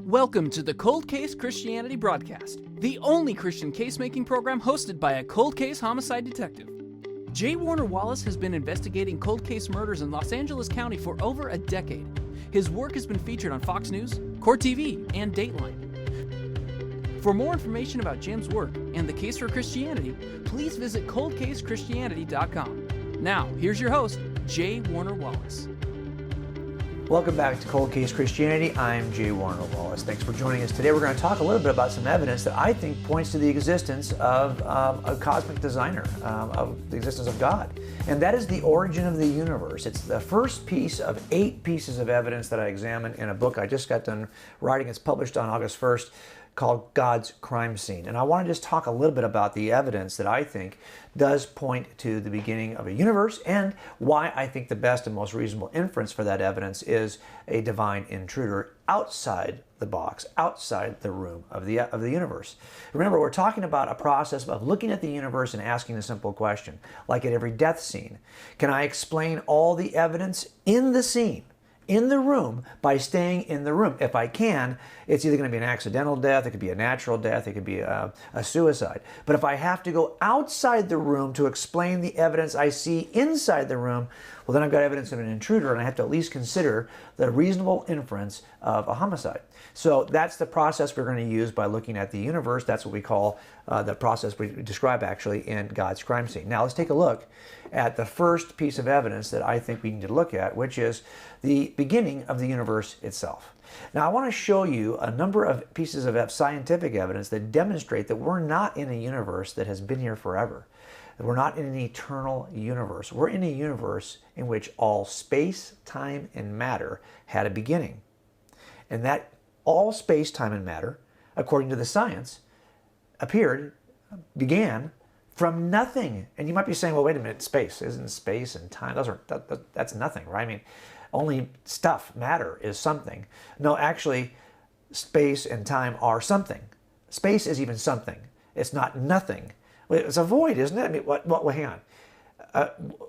Welcome to the Cold Case Christianity broadcast, the only Christian case-making program hosted by a cold case homicide detective. J. Warner Wallace has been investigating cold case murders in Los Angeles County for over a decade. His work has been featured on Fox News, Court TV, and Dateline. For more information about Jim's work and the case for Christianity, please visit coldcasechristianity.com. Now, here's your host, J. Warner Wallace. Welcome back to Cold Case Christianity. I'm J. Warner Wallace. Thanks for joining us today. We're going to talk a little bit about some evidence that I think points to the existence of a cosmic designer, of the existence of God. And that is the origin of the universe. It's the first piece of 8 pieces of evidence that I examined in a book I just got done writing. It's published on August 1st. Called God's Crime Scene. And I want to just talk a little bit about the evidence that I think does point to the beginning of a universe and why I think the best and most reasonable inference for that evidence is a divine intruder outside the box, outside the room of the universe. Remember, we're talking about a process of looking at the universe and asking a simple question, like at every death scene. Can I explain all the evidence in the scene, in the room, by staying in the room? If I can, it's either going to be an accidental death, it could be a natural death, it could be a suicide. But if I have to go outside the room to explain the evidence I see inside the room, well, then I've got evidence of an intruder, and I have to at least consider the reasonable inference of a homicide. So that's the process we're going to use by looking at the universe. That's what we call the process we describe actually in God's Crime Scene. Now let's take a look at the first piece of evidence that I think we need to look at, which is the beginning of the universe itself. Now I want to show you a number of pieces of scientific evidence that demonstrate that we're not in a universe that has been here forever. We're not in an eternal universe. We're in a universe in which all space, time, and matter had a beginning. And that all space, time, and matter, according to the science, began from nothing. And you might be saying, well, wait a minute, space, isn't space and time, that's nothing, right? I mean, only stuff, matter, is something. No, actually, space and time are something. Space is even something. It's not nothing. It's a void, isn't it? I mean, hang on.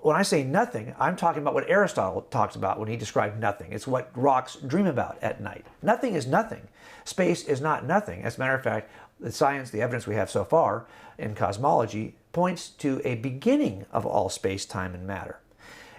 When I say nothing, I'm talking about what Aristotle talks about when he described nothing. It's what rocks dream about at night. Nothing is nothing. Space is not nothing. As a matter of fact, the science, the evidence we have so far in cosmology points to a beginning of all space, time, and matter.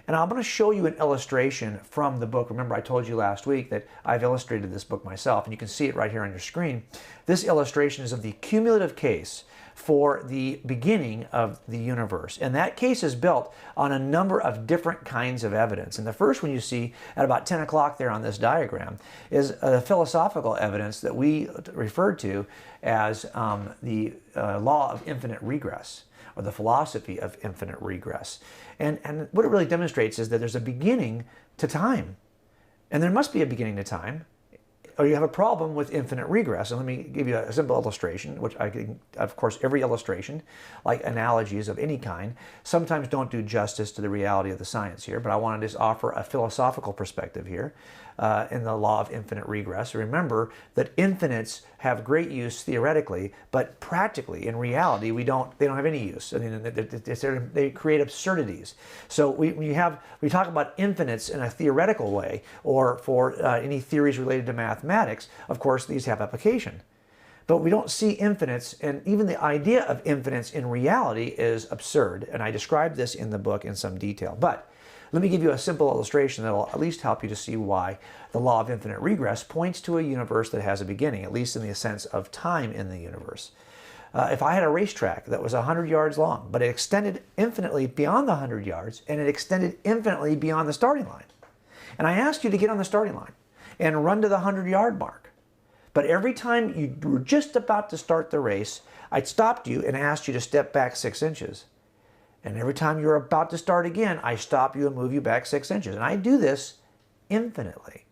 And I'm going to show you an illustration from the book. Remember, I told you last week that I've illustrated this book myself, and you can see it right here on your screen. This illustration is of the cumulative case for the beginning of the universe. And that case is built on a number of different kinds of evidence. And the first one you see at about 10 o'clock there on this diagram is philosophical evidence that we referred to as the Law of Infinite Regress, or the philosophy of infinite regress. And what it really demonstrates is that there's a beginning to time. And there must be a beginning to time, or you have a problem with infinite regress. And let me give you a simple illustration, which I can, of course, every illustration, like analogies of any kind, sometimes don't do justice to the reality of the science here, but I want to just offer a philosophical perspective here in the Law of Infinite Regress. Remember that infinites have great use theoretically, but practically, in reality, they don't have any use. I mean, they create absurdities. So we talk about infinites in a theoretical way, or for any theories related to mathematics, of course, these have application. But we don't see infinites, and even the idea of infinites in reality is absurd. And I describe this in the book in some detail. But let me give you a simple illustration that will at least help you to see why the Law of Infinite Regress points to a universe that has a beginning, at least in the sense of time in the universe. If I had a racetrack that was 100 yards long, but it extended infinitely beyond the 100 yards, and it extended infinitely beyond the starting line, and I asked you to get on the starting line and run to the 100-yard mark, but every time you were just about to start the race, I'd stopped you and asked you to step back 6 inches. And every time you're about to start again, I stop you and move you back 6 inches. And I do this infinitely.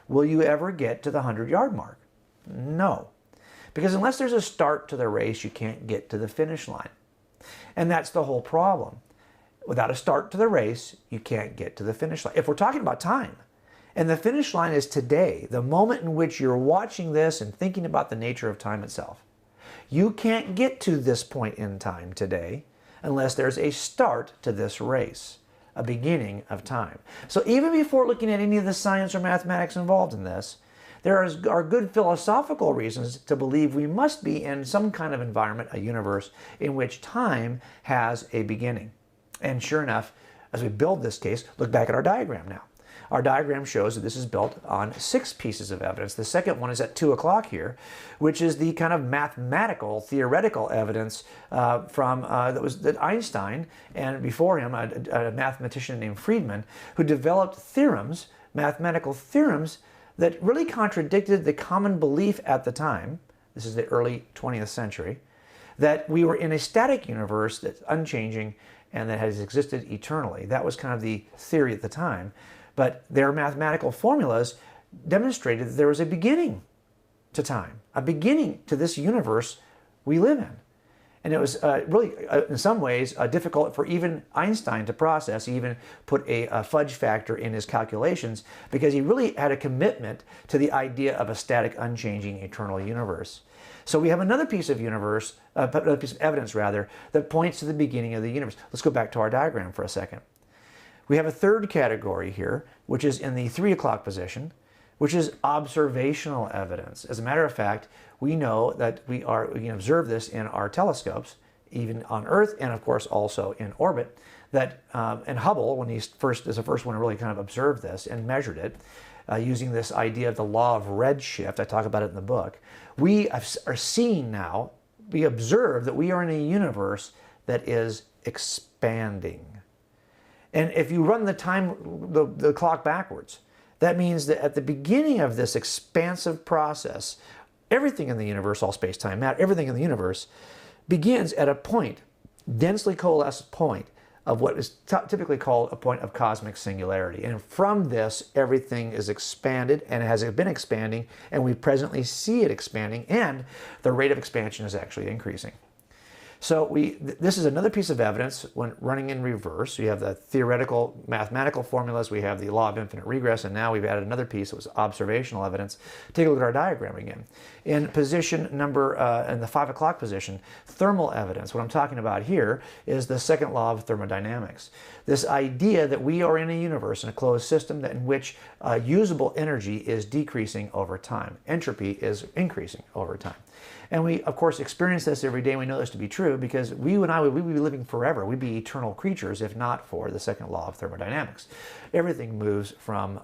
Will you ever get to the 100-yard mark? No. Because unless there's a start to the race, you can't get to the finish line. And that's the whole problem. Without a start to the race, you can't get to the finish line. If we're talking about time, and the finish line is today, the moment in which you're watching this and thinking about the nature of time itself, you can't get to this point in time today unless there's a start to this race, a beginning of time. So even before looking at any of the science or mathematics involved in this, There are good philosophical reasons to believe we must be in some kind of environment, a universe, in which time has a beginning. And sure enough, as we build this case, look back at our diagram now. Our diagram shows that this is built on 6 pieces of evidence. The second one is at 2 o'clock here, which is the kind of mathematical, theoretical evidence that Einstein, and before him a mathematician named Friedman, who developed theorems, mathematical theorems, that really contradicted the common belief at the time. This is the early 20th century, that we were in a static universe that's unchanging and that has existed eternally. That was kind of the theory at the time. But their mathematical formulas demonstrated that there was a beginning to time, a beginning to this universe we live in. And it was really, in some ways, difficult for even Einstein to process. He even put a fudge factor in his calculations because he really had a commitment to the idea of a static, unchanging, eternal universe. So we have another piece of evidence rather, that points to the beginning of the universe. Let's go back to our diagram for a second. We have a third category here, which is in the 3 o'clock position, which is observational evidence. As a matter of fact, we know that we can observe this in our telescopes, even on Earth, and of course also in orbit. And Hubble, when he is the first one to really kind of observe this and measured it, using this idea of the law of redshift, I talk about it in the book. We are seeing now, we observe that we are in a universe that is expanding. And if you run the clock backwards, that means that at the beginning of this expansive process, everything in the universe, all space-time matter, everything in the universe begins at a point, densely coalesced point, of what is typically called a point of cosmic singularity. And from this, everything is expanded and has been expanding, and we presently see it expanding, and the rate of expansion is actually increasing. So this is another piece of evidence when running in reverse. We have the theoretical mathematical formulas, we have the law of infinite regress, and now we've added another piece that was observational evidence. Take a look at our diagram again. In position number, in the 5 o'clock position, thermal evidence. What I'm talking about here is the second law of thermodynamics. This idea that we are in a universe, in a closed system, in which usable energy is decreasing over time. Entropy is increasing over time. And we, of course, experience this every day, and we know this to be true because we'd be living forever. We'd be eternal creatures if not for the second law of thermodynamics. Everything moves from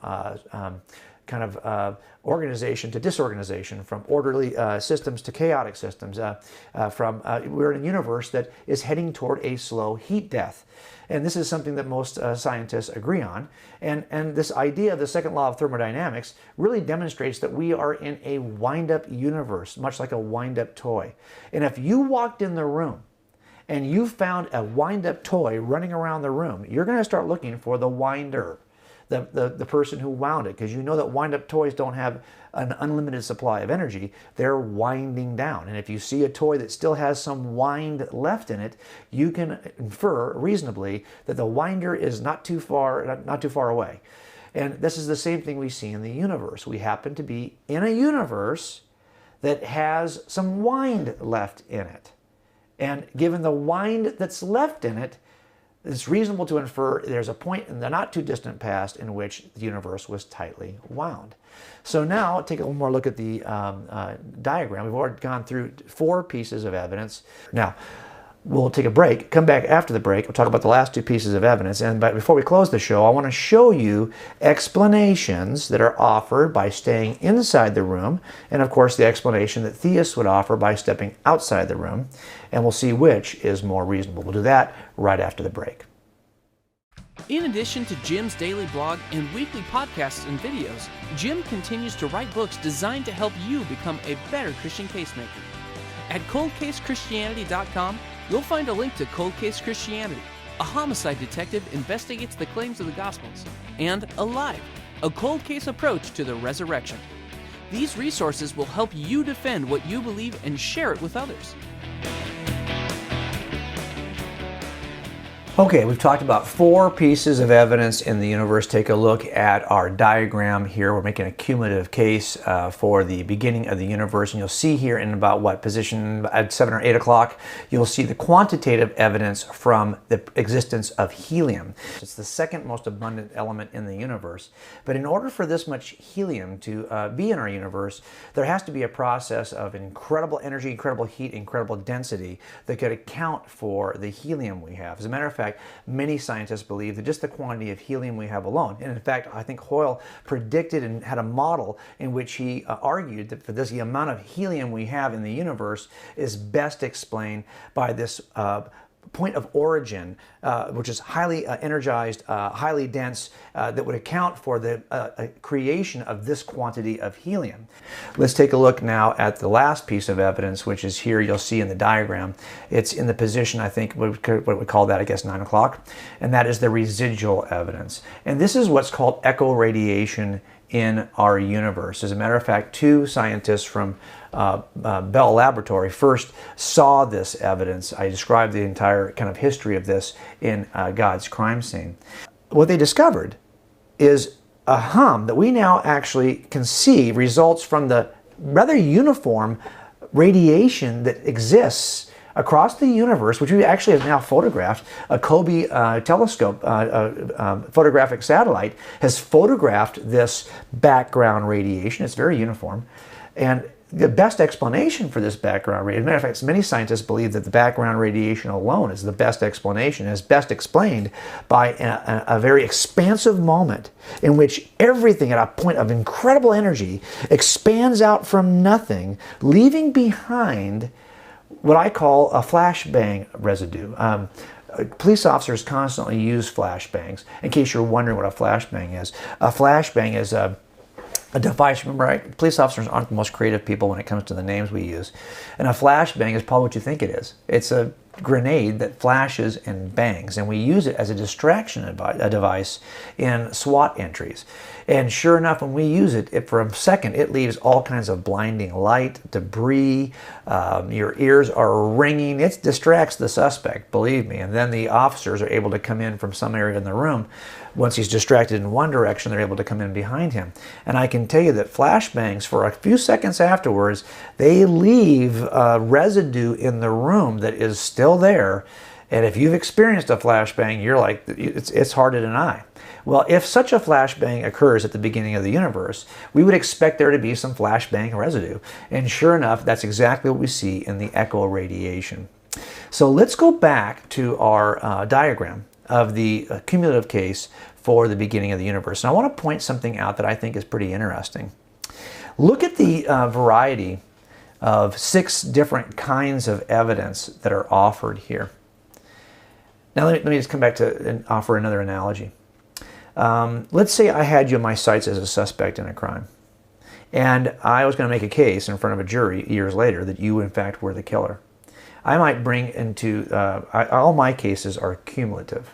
organization to disorganization, from orderly systems to chaotic systems. We're in a universe that is heading toward a slow heat death. And this is something that most scientists agree on. And this idea of the second law of thermodynamics really demonstrates that we are in a wind-up universe, much like a wind-up toy. And if you walked in the room and you found a wind-up toy running around the room, you're going to start looking for the winder, the person who wound it, because you know that wind-up toys don't have an unlimited supply of energy. They're winding down. And if you see a toy that still has some wind left in it, you can infer reasonably that the winder is not too far away. And this is the same thing we see in the universe. We happen to be in a universe that has some wind left in it. And given the wind that's left in it, it's reasonable to infer there's a point in the not too distant past in which the universe was tightly wound. So now take a little more look at the diagram. We've already gone through 4 pieces of evidence. Now we'll take a break, come back after the break, we'll talk about the last 2 pieces of evidence. But before we close the show, I want to show you explanations that are offered by staying inside the room, and of course the explanation that theists would offer by stepping outside the room, and we'll see which is more reasonable. We'll do that right after the break. In addition to Jim's daily blog and weekly podcasts and videos, Jim continues to write books designed to help you become a better Christian casemaker. At coldcasechristianity.com, you'll find a link to Cold Case Christianity, a homicide detective investigates the claims of the Gospels, and Alive, a cold case approach to the resurrection. These resources will help you defend what you believe and share it with others. Okay, we've talked about 4 pieces of evidence in the universe. Take a look at our diagram here. We're making a cumulative case for the beginning of the universe. And you'll see here in about what position, at 7 or 8 o'clock, you'll see the quantitative evidence from the existence of helium. It's the second most abundant element in the universe. But in order for this much helium to be in our universe, there has to be a process of incredible energy, incredible heat, incredible density that could account for the helium we have. As a matter of fact, many scientists believe that just the quantity of helium we have alone, and in fact, I think Hoyle predicted and had a model in which he argued that for this, the amount of helium we have in the universe is best explained by this point of origin, which is highly energized, highly dense, that would account for the creation of this quantity of helium. Let's take a look now at the last piece of evidence, which is here. You'll see in the diagram. It's in the position, I think, what we call that, I guess, 9 o'clock, and that is the residual evidence. And this is what's called echo radiation in our universe. As a matter of fact, 2 scientists from Bell Laboratory first saw this evidence. I described the entire kind of history of this in God's Crime Scene. What they discovered is a hum that we now actually can see results from the rather uniform radiation that exists across the universe, which we actually have now photographed. A Kobe telescope, photographic satellite, has photographed this background radiation. It's very uniform. And the best explanation for this background radiation, as a matter of fact, many scientists believe that the background radiation alone is the best explanation, is best explained by a very expansive moment in which everything at a point of incredible energy expands out from nothing, leaving behind what I call a flashbang residue. Police officers constantly use flashbangs. In case you're wondering what a flashbang is, a flashbang is a device. Remember, police officers aren't the most creative people when it comes to the names we use. And a flashbang is probably what you think it is. It's a grenade that flashes and bangs, and we use it as a distraction device in SWAT entries. And sure enough, when we use it, for a second, it leaves all kinds of blinding light, debris, your ears are ringing. It distracts the suspect, believe me. And then the officers are able to come in from some area in the room. Once he's distracted in one direction, they're able to come in behind him. And I can tell you that flashbangs, for a few seconds afterwards, they leave residue in the room that is still there. And if you've experienced a flashbang, you're like, it's hard to deny. Well, if such a flashbang occurs at the beginning of the universe, we would expect there to be some flashbang residue. And sure enough, that's exactly what we see in the echo radiation. So let's go back to our diagram of the cumulative case for the beginning of the universe. And I want to point something out that I think is pretty interesting. Look at the variety of 6 different kinds of evidence that are offered here. Now let me just come back to and offer another analogy. Let's say I had you in my sights as a suspect in a crime, and I was going to make a case in front of a jury years later that you in fact were the killer. I might bring into, all my cases are cumulative.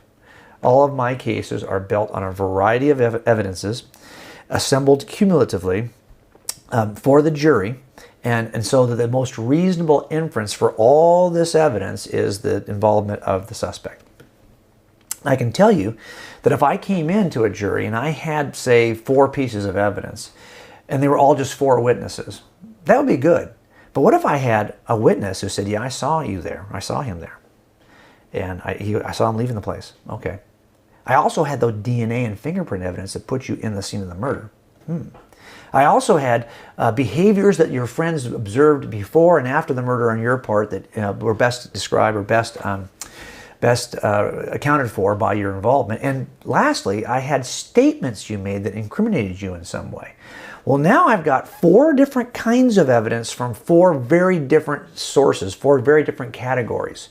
All of my cases are built on a variety of evidences assembled cumulatively for the jury, and so that the most reasonable inference for all this evidence is the involvement of the suspect. I can tell you that if I came into a jury and I had, say, 4 pieces of evidence, and they were all just 4 witnesses, that would be good. But what if I had a witness who said, yeah, I saw you there, I saw him there, and I saw him leaving the place? Okay. I also had the DNA and fingerprint evidence that put you in the scene of the murder. I also had behaviors that your friends observed before and after the murder on your part that were best described or best accounted for by your involvement. And lastly, I had statements you made that incriminated you in some way. Well, now I've got 4 different kinds of evidence from 4 very different sources, 4 very different categories.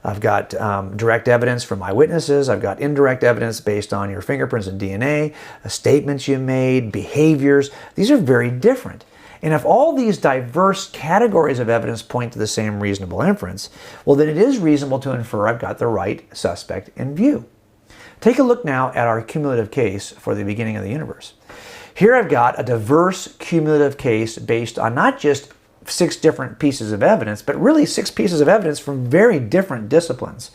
I've got direct evidence from eyewitnesses. I've got indirect evidence based on your fingerprints and DNA, statements you made, behaviors. These are very different. And if all these diverse categories of evidence point to the same reasonable inference, well, then it is reasonable to infer I've got the right suspect in view. Take a look now at our cumulative case for the beginning of the universe. Here I've got a diverse cumulative case based on not just 6 different pieces of evidence, but really 6 pieces of evidence from very different disciplines.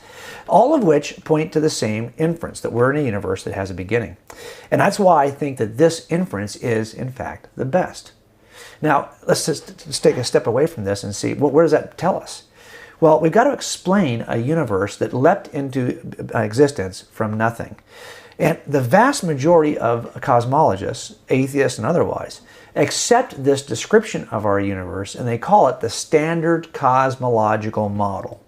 all of which point to the same inference, that we're in a universe that has a beginning. And that's why I think that this inference is, in fact, the best. Now, let's just take a step away from this and see, well, where does that tell us? Well, we've got to explain a universe that leapt into existence from nothing. And the vast majority of cosmologists, atheists and otherwise, accept this description of our universe, and they call it the standard cosmological model.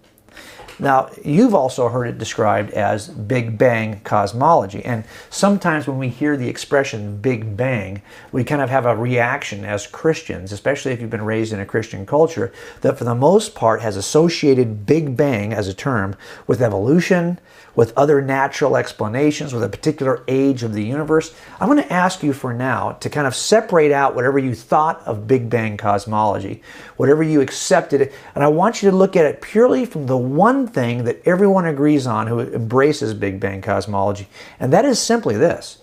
Now, you've also heard it described as Big Bang cosmology, and sometimes when we hear the expression Big Bang, we kind of have a reaction as Christians, especially if you've been raised in a Christian culture, that for the most part has associated Big Bang as a term with evolution, with other natural explanations, with a particular age of the universe. I'm going to ask you for now to kind of separate out whatever you thought of Big Bang cosmology, whatever you accepted, and I want you to look at it purely from the one thing that everyone agrees on who embraces Big Bang cosmology, and that is simply this,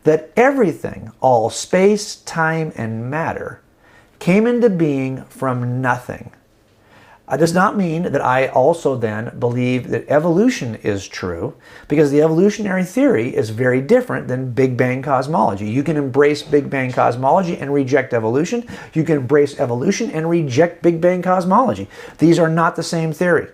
that everything, all space, time, and matter, came into being from nothing. It does not mean that I also then believe that evolution is true, because the evolutionary theory is very different than Big Bang cosmology. You can embrace Big Bang cosmology and reject evolution. You can embrace evolution and reject Big Bang cosmology. These are not the same theory.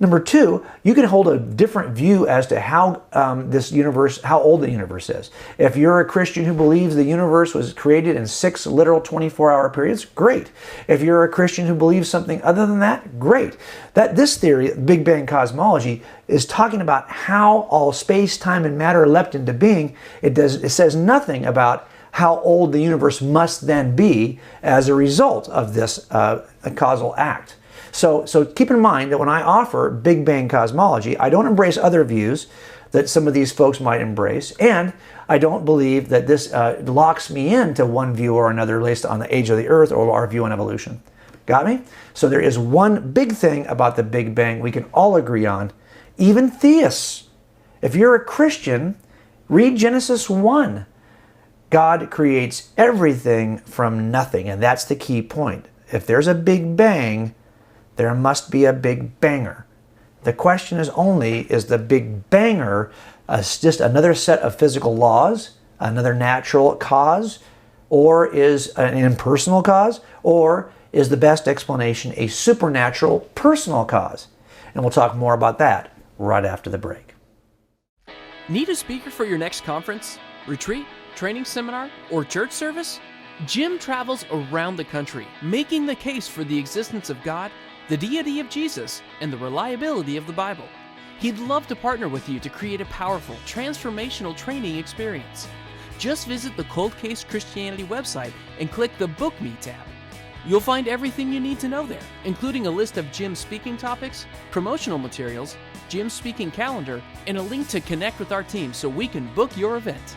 Number two, you can hold a different view as to how how old the universe is. If you're a Christian who believes the universe was created in 6 literal 24-hour periods, great. If you're a Christian who believes something other than that, great. This theory, Big Bang cosmology, is talking about how all space, time, and matter leapt into being. It says nothing about how old the universe must then be as a result of this causal act. So keep in mind that when I offer Big Bang cosmology, I don't embrace other views that some of these folks might embrace, and I don't believe that this locks me into one view or another based on the age of the Earth or our view on evolution. Got me? So there is one big thing about the Big Bang we can all agree on, even theists. If you're a Christian, read Genesis 1. God creates everything from nothing, and that's the key point. If there's a Big Bang, there must be a Big Banger. The question is only, is the Big Banger just another set of physical laws, another natural cause, or is an impersonal cause, or is the best explanation a supernatural personal cause? And we'll talk more about that right after the break. Need a speaker for your next conference, retreat, training seminar, or church service? Jim travels around the country, making the case for the existence of God, the deity of Jesus, and the reliability of the Bible. He'd love to partner with you to create a powerful, transformational training experience. Just visit the Cold Case Christianity website and click the Book Me tab. You'll find everything you need to know there, including a list of Jim's speaking topics, promotional materials, Jim's speaking calendar, and a link to connect with our team so we can book your event.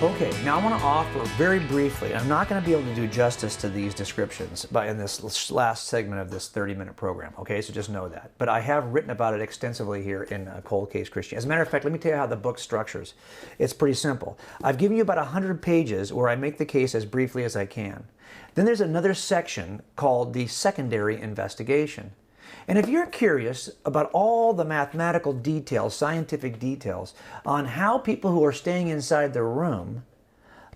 Okay, now I want to offer very briefly, I'm not going to be able to do justice to these descriptions in this last segment of this 30-minute program, okay, so just know that. But I have written about it extensively here in Cold Case Christianity. As a matter of fact, let me tell you how the book structures. It's pretty simple. I've given you about 100 pages where I make the case as briefly as I can. Then there's another section called the secondary investigation. And if you're curious about all the mathematical details, scientific details, on how people who are staying inside the room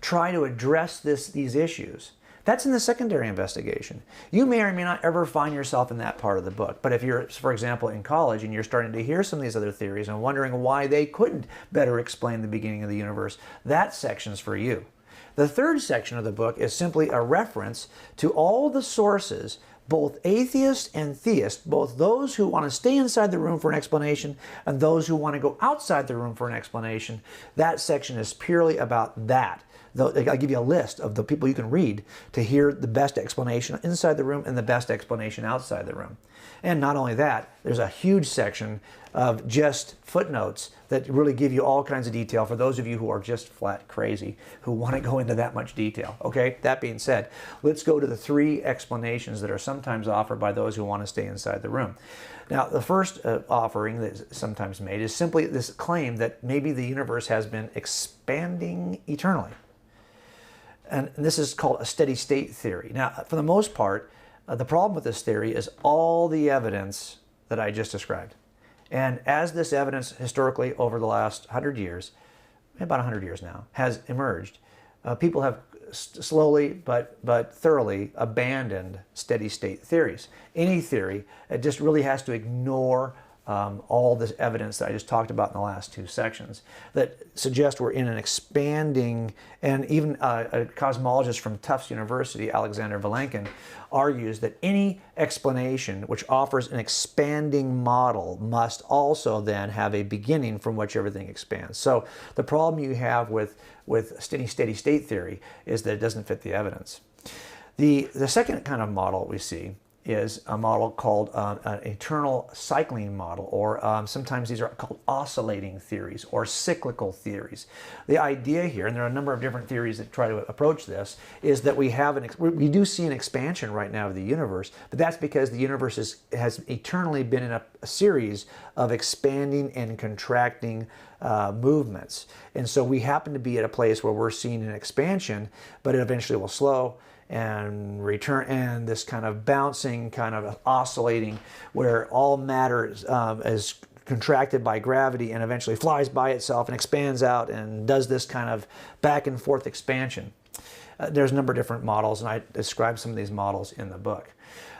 try to address these issues, that's in the secondary investigation. You may or may not ever find yourself in that part of the book. But if you're, for example, in college and you're starting to hear some of these other theories and wondering why they couldn't better explain the beginning of the universe, that section's for you. The third section of the book is simply a reference to all the sources, both atheists and theists, both those who want to stay inside the room for an explanation and those who want to go outside the room for an explanation. That section is purely about that. I'll give you a list of the people you can read to hear the best explanation inside the room and the best explanation outside the room. And not only that, there's a huge section of just footnotes that really give you all kinds of detail for those of you who are just flat crazy, who want to go into that much detail. Okay, that being said, let's go to the 3 explanations that are sometimes offered by those who want to stay inside the room. Now, the first offering that is sometimes made is simply this claim that maybe the universe has been expanding eternally. And this is called a steady state theory. Now, for the most part, The problem with this theory is all the evidence that I just described. And as this evidence historically over the last 100 years, about 100 years now, has emerged, people have slowly but thoroughly abandoned steady state theories. Any theory, it just really has to ignore all this evidence that I just talked about in the last two sections that suggest we're in an expanding, and even a cosmologist from Tufts University, Alexander Vilenkin, argues that any explanation which offers an expanding model must also then have a beginning from which everything expands. So the problem you have with steady state theory is that it doesn't fit the evidence. The second kind of model we see is a model called an eternal cycling model, or sometimes these are called oscillating theories or cyclical theories. The idea here, and there are a number of different theories that try to approach this, is that we do see an expansion right now of the universe, but that's because the universe has eternally been in a series of expanding and contracting movements. And so we happen to be at a place where we're seeing an expansion, but it eventually will slow and return, and this kind of bouncing, kind of oscillating, where all matter is contracted by gravity and eventually flies by itself and expands out and does this kind of back and forth expansion. There's a number of different models, and I describe some of these models in the book.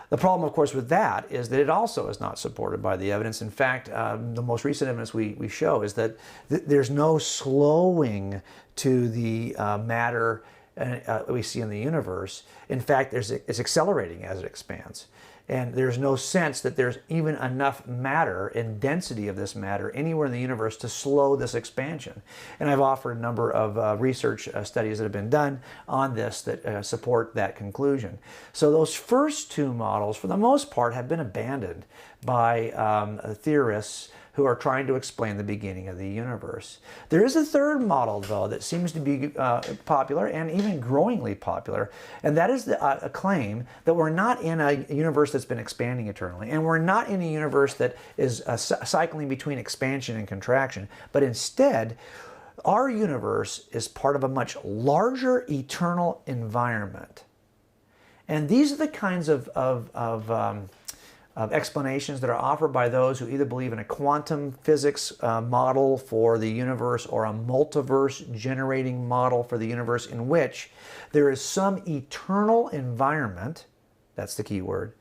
The problem, of course, with that is that it also is not supported by the evidence. In fact, the most recent evidence we show is that there's no slowing to the matter we see in the universe. In fact, it's accelerating as it expands. And there's no sense that there's even enough matter and density of this matter anywhere in the universe to slow this expansion. And I've offered a number of research studies that have been done on this that support that conclusion. So those first two models, for the most part, have been abandoned by theorists who are trying to explain the beginning of the universe. There is a third model, though, that seems to be popular and even growingly popular, and that is a claim that we're not in a universe that's been expanding eternally, and we're not in a universe that is cycling between expansion and contraction, but instead, our universe is part of a much larger eternal environment. And these are the kinds of explanations that are offered by those who either believe in a quantum physics model for the universe or a multiverse generating model for the universe, in which there is some eternal environment, that's the key word,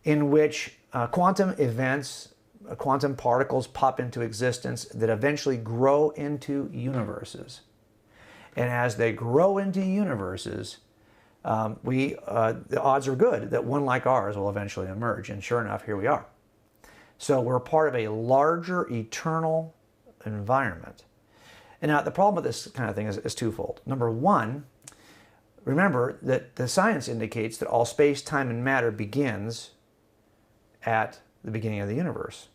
in which quantum events, quantum particles pop into existence that eventually grow into universes. And as they grow into universes, the odds are good that one like ours will eventually emerge, and sure enough, here we are. So we're part of a larger eternal environment. And now the problem with this kind of thing is twofold. Number one, remember that the science indicates that all space, time, and matter begins at the beginning of the universe.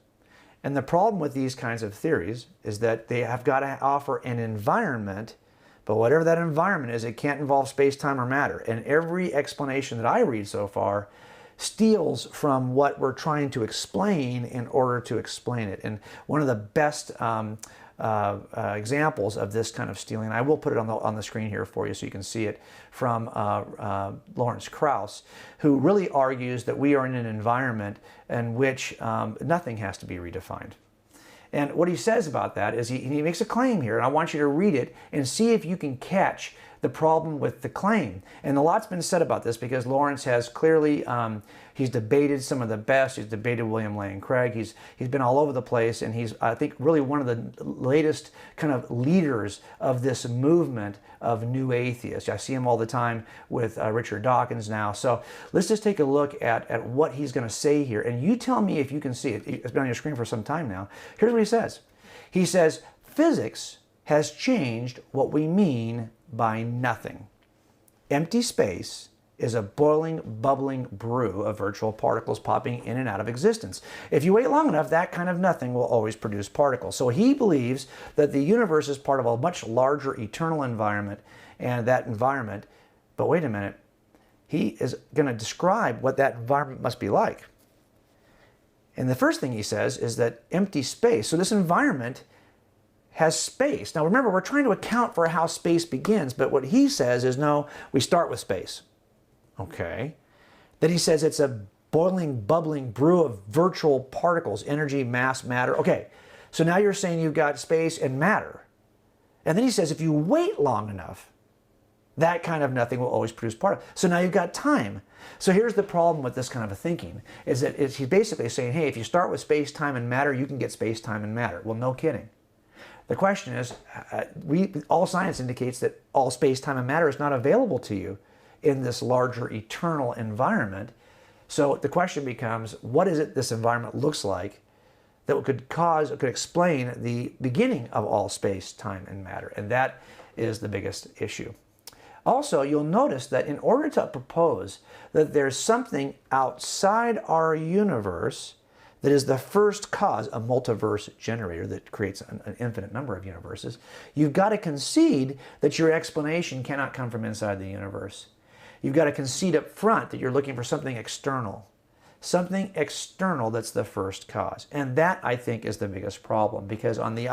And the problem with these kinds of theories is that they have got to offer an environment, but whatever that environment is, it can't involve space, time, or matter. And every explanation that I read so far steals from what we're trying to explain in order to explain it. And one of the best examples of this kind of stealing, I will put it on the screen here for you so you can see it, from Lawrence Krauss, who really argues that we are in an environment in which nothing has to be redefined. And what he says about that is he makes a claim here, and I want you to read it and see if you can catch the problem with the claim. And a lot's been said about this because Lawrence has clearly, he's debated some of the best. He's debated William Lane Craig. He's been all over the place, and he's, I think, really one of the latest kind of leaders of this movement of new atheists. I see him all the time with Richard Dawkins now. So let's just take a look at what he's going to say here, and you tell me if you can see it. It's been on your screen for some time now. Here's what he says. He says, physics has changed what we mean by nothing. Empty space is a boiling, bubbling brew of virtual particles popping in and out of existence. If you wait long enough, that kind of nothing will always produce particles. So he believes that the universe is part of a much larger eternal environment, and that environment, but wait a minute, he is going to describe what that environment must be like. And the first thing he says is that empty space, so this environment has space. Now remember, we're trying to account for how space begins, but what he says is, no, we start with space. Okay. Then he says it's a boiling, bubbling brew of virtual particles, energy, mass, matter. Okay, so now you're saying you've got space and matter. And then he says if you wait long enough, that kind of nothing will always produce particles. So now you've got time. So here's the problem with this kind of a thinking, is that he's basically saying, hey, if you start with space, time, and matter, you can get space, time, and matter. Well, no kidding. The question is, all science indicates that all space, time, and matter is not available to you in this larger eternal environment. So the question becomes, what is it this environment looks like that could explain the beginning of all space, time, and matter? And that is the biggest issue. Also, you'll notice that in order to propose that there's something outside our universe that is the first cause, a multiverse generator that creates an infinite number of universes, you've got to concede that your explanation cannot come from inside the universe. You've got to concede up front that you're looking for something external that's the first cause. And that, I think, is the biggest problem, because on the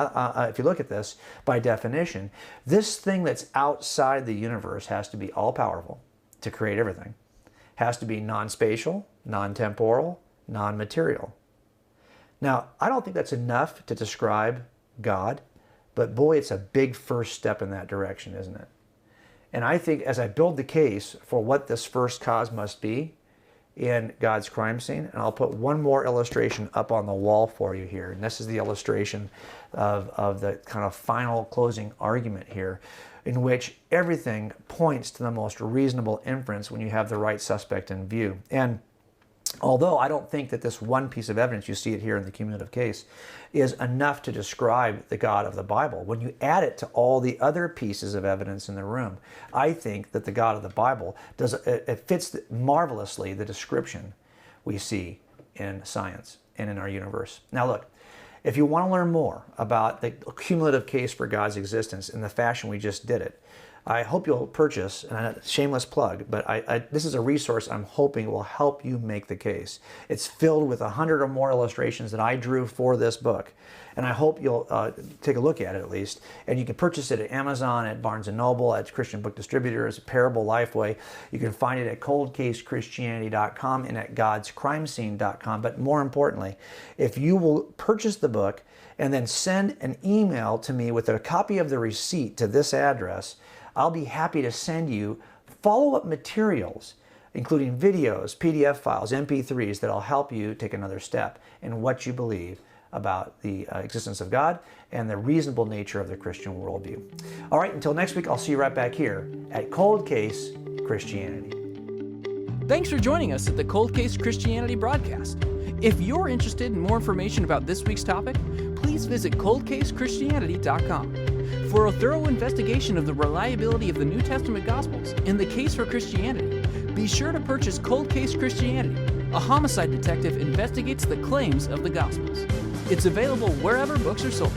if you look at this, by definition, this thing that's outside the universe has to be all-powerful to create everything. Has to be non-spatial, non-temporal, non-material. Now, I don't think that's enough to describe God, but boy, it's a big first step in that direction, isn't it? And I think as I build the case for what this first cause must be in God's crime scene, and I'll put one more illustration up on the wall for you here, and this is the illustration of the kind of final closing argument here, in which everything points to the most reasonable inference when you have the right suspect in view. And although I don't think that this one piece of evidence, you see it here in the cumulative case, is enough to describe the God of the Bible, when you add it to all the other pieces of evidence in the room, I think that the God of the Bible it fits marvelously the description we see in science and in our universe. Now look, if you want to learn more about the cumulative case for God's existence in the fashion we just did it, I hope you'll purchase, and a shameless plug, but this is a resource I'm hoping will help you make the case. It's filled with 100 or more illustrations that I drew for this book, and I hope you'll take a look at it at least. And you can purchase it at Amazon, at Barnes & Noble, at Christian Book Distributors, Parable Lifeway. You can find it at coldcasechristianity.com and at godscrimescene.com. But more importantly, if you will purchase the book and then send an email to me with a copy of the receipt to this address, I'll be happy to send you follow-up materials, including videos, PDF files, MP3s, that'll help you take another step in what you believe about the existence of God and the reasonable nature of the Christian worldview. All right, until next week, I'll see you right back here at Cold Case Christianity. Thanks for joining us at the Cold Case Christianity broadcast. If you're interested in more information about this week's topic, please visit coldcasechristianity.com. For a thorough investigation of the reliability of the New Testament Gospels and the case for Christianity, be sure to purchase Cold Case Christianity. A homicide detective investigates the claims of the Gospels. It's available wherever books are sold.